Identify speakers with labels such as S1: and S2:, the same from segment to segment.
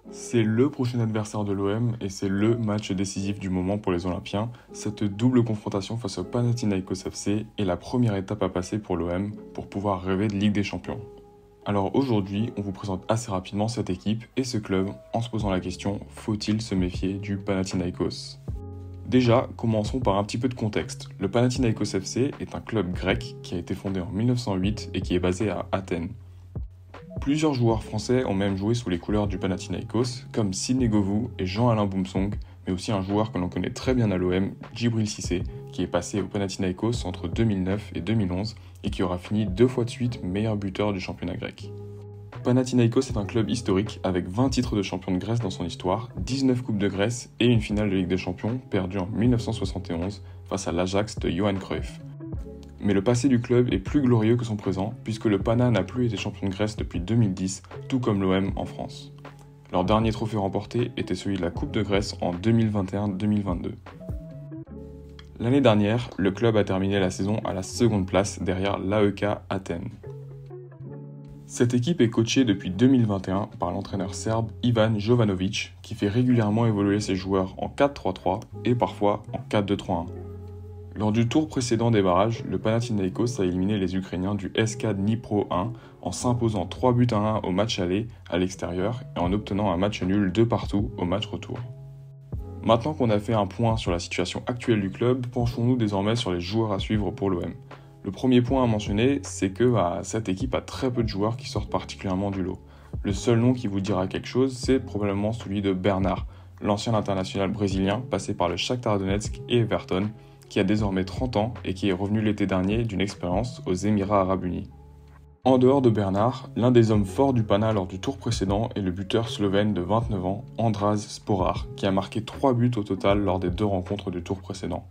S1: C'est le prochain adversaire de l'OM et c'est le match décisif du moment pour les Olympiens. Cette double confrontation face au Panathinaikos FC est la première étape à passer pour l'OM pour pouvoir rêver de Ligue des Champions. Alors aujourd'hui, on vous présente assez rapidement cette équipe et ce club en se posant la question, faut-il se méfier du Panathinaikos ? Déjà, commençons par un petit peu de contexte. Le Panathinaikos FC est un club grec qui a été fondé en 1908 et qui est basé à Athènes. Plusieurs joueurs français ont même joué sous les couleurs du Panathinaikos, comme Sidney Govou et Jean-Alain Boumsong, mais aussi un joueur que l'on connaît très bien à l'OM, Djibril Cissé, qui est passé au Panathinaikos entre 2009 et 2011 et qui aura fini 2 fois de suite meilleur buteur du championnat grec. Panathinaikos est un club historique avec 20 titres de champion de Grèce dans son histoire, 19 coupes de Grèce et une finale de Ligue des Champions perdue en 1971 face à l'Ajax de Johan Cruyff. Mais le passé du club est plus glorieux que son présent, puisque le Pana n'a plus été champion de Grèce depuis 2010, tout comme l'OM en France. Leur dernier trophée remporté était celui de la Coupe de Grèce en 2021-2022. L'année dernière, le club a terminé la saison à la seconde place derrière l'AEK Athènes. Cette équipe est coachée depuis 2021 par l'entraîneur serbe Ivan Jovanovic, qui fait régulièrement évoluer ses joueurs en 4-3-3 et parfois en 4-2-3-1. Lors du tour précédent des barrages, le Panathinaikos a éliminé les Ukrainiens du SK Dnipro 1 en s'imposant 3-1 au match aller à l'extérieur et en obtenant un match nul 2 partout au match retour. Maintenant qu'on a fait un point sur la situation actuelle du club, penchons-nous désormais sur les joueurs à suivre pour l'OM. Le premier point à mentionner, c'est que cette équipe a très peu de joueurs qui sortent particulièrement du lot. Le seul nom qui vous dira quelque chose, c'est probablement celui de Bernard, l'ancien international brésilien passé par le Shakhtar Donetsk et Everton, qui a désormais 30 ans et qui est revenu l'été dernier d'une expérience aux Émirats Arabes Unis. En dehors de Bernard, l'un des hommes forts du Pana lors du tour précédent est le buteur slovène de 29 ans, Andraz Sporar, qui a marqué 3 buts au total lors des 2 rencontres du tour précédent.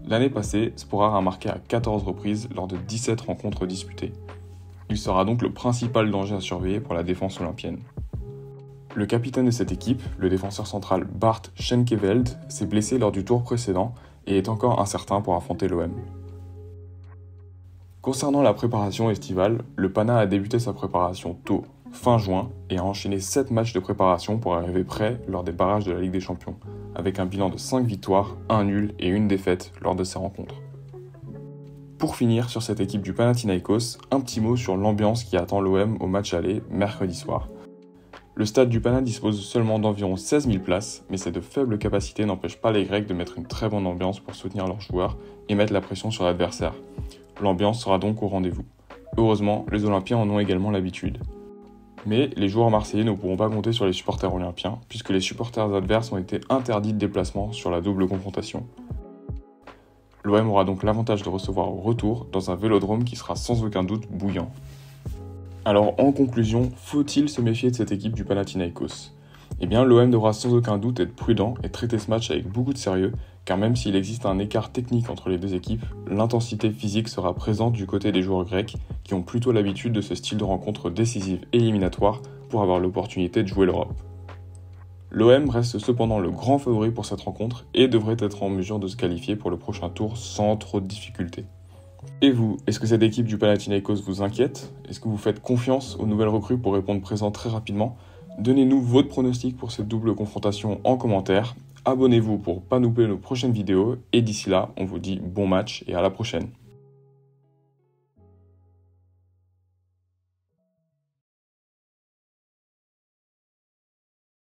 S1: L'année passée, Sporar a marqué à 14 reprises lors de 17 rencontres disputées. Il sera donc le principal danger à surveiller pour la défense olympienne. Le capitaine de cette équipe, le défenseur central Bart Schenkeveld, s'est blessé lors du tour précédent et est encore incertain pour affronter l'OM. Concernant la préparation estivale, le Pana a débuté sa préparation tôt, fin juin, et a enchaîné 7 matchs de préparation pour arriver prêt lors des barrages de la Ligue des Champions, avec un bilan de 5 victoires, 1 nul et 1 défaite lors de ces rencontres. Pour finir sur cette équipe du Panathinaikos, un petit mot sur l'ambiance qui attend l'OM au match aller mercredi soir. Le stade du Pana dispose seulement d'environ 16 000 places, mais ces de faibles capacités n'empêchent pas les Grecs de mettre une très bonne ambiance pour soutenir leurs joueurs et mettre la pression sur l'adversaire. L'ambiance sera donc au rendez-vous. Heureusement, les Olympiens en ont également l'habitude. Mais les joueurs marseillais ne pourront pas compter sur les supporters olympiens, puisque les supporters adverses ont été interdits de déplacement sur la double confrontation. L'OM aura donc l'avantage de recevoir au retour dans un vélodrome qui sera sans aucun doute bouillant. Alors en conclusion, faut-il se méfier de cette équipe du Panathinaikos ? Eh bien l'OM devra sans aucun doute être prudent et traiter ce match avec beaucoup de sérieux, car même s'il existe un écart technique entre les deux équipes, l'intensité physique sera présente du côté des joueurs grecs qui ont plutôt l'habitude de ce style de rencontre décisive et éliminatoire pour avoir l'opportunité de jouer l'Europe. L'OM reste cependant le grand favori pour cette rencontre et devrait être en mesure de se qualifier pour le prochain tour sans trop de difficultés. Et vous, est-ce que cette équipe du Panathinaikos vous inquiète ? Est-ce que vous faites confiance aux nouvelles recrues pour répondre présent très rapidement ? Donnez-nous votre pronostic pour cette double confrontation en commentaire. Abonnez-vous pour ne pas louper nos prochaines vidéos. Et d'ici là, on vous dit bon match et à la prochaine.